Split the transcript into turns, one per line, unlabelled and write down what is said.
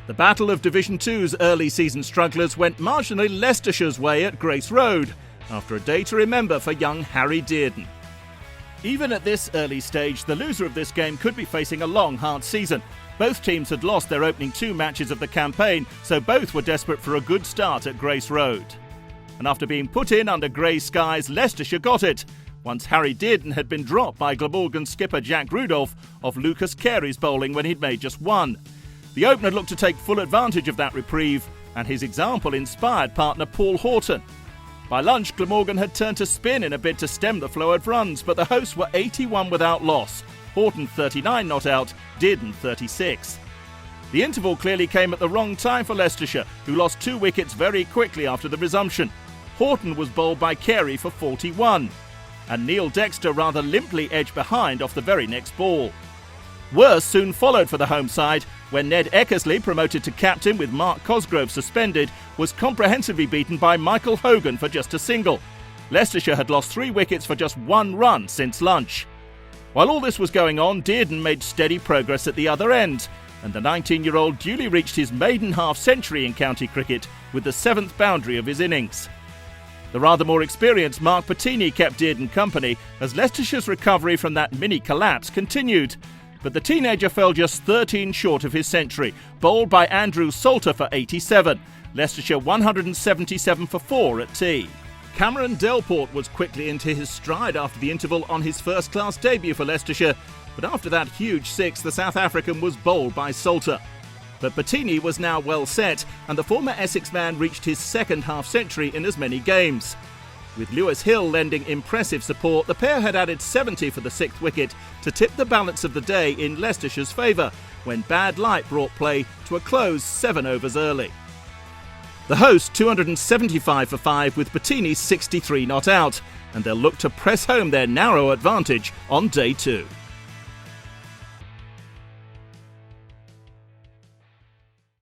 The battle of Division 2's early season strugglers went marginally Leicestershire's way at Grace Road, after a day to remember for young Harry Dearden. Even at this early stage, the loser of this game could be facing a long, hard season. Both teams had lost their opening 2 matches of the campaign, so both were desperate for a good start at Grace Road. And after being put in under grey skies, Leicestershire got it, once Harry Dearden had been dropped by Glamorgan skipper Jack Rudolph off Lucas Carey's bowling when he'd made just 1. The opener looked to take full advantage of that reprieve, and his example inspired partner Paul Horton. By lunch, Glamorgan had turned to spin in a bid to stem the flow of runs, but the hosts were 81 without loss. Horton 39 not out, Dearden 36. The interval clearly came at the wrong time for Leicestershire, who lost 2 wickets very quickly after the resumption. Horton was bowled by Carey for 41, and Neil Dexter rather limply edged behind off the very next ball. Worse soon followed for the home side, when Ned Eckersley, promoted to captain with Mark Cosgrove suspended, was comprehensively beaten by Michael Hogan for just a single. Leicestershire had lost 3 wickets for just 1 run since lunch. While all this was going on, Dearden made steady progress at the other end, and the 19-year-old duly reached his maiden half-century in county cricket with the 7th boundary of his innings. The rather more experienced Mark Patini kept Dearden company as Leicestershire's recovery from that mini-collapse continued. But the teenager fell just 13 short of his century, bowled by Andrew Salter for 87, Leicestershire 177 for 4 at tea. Cameron Delport was quickly into his stride after the interval on his first-class debut for Leicestershire, but after that huge 6, the South African was bowled by Salter. But Patini was now well set, and the former Essex man reached his 2nd half-century in as many games. With Lewis Hill lending impressive support, the pair had added 70 for the 6th wicket to tip the balance of the day in Leicestershire's favour, when bad light brought play to a close 7 overs early. The hosts 275 for 5 with Patini 63 not out, and they'll look to press home their narrow advantage on day 2.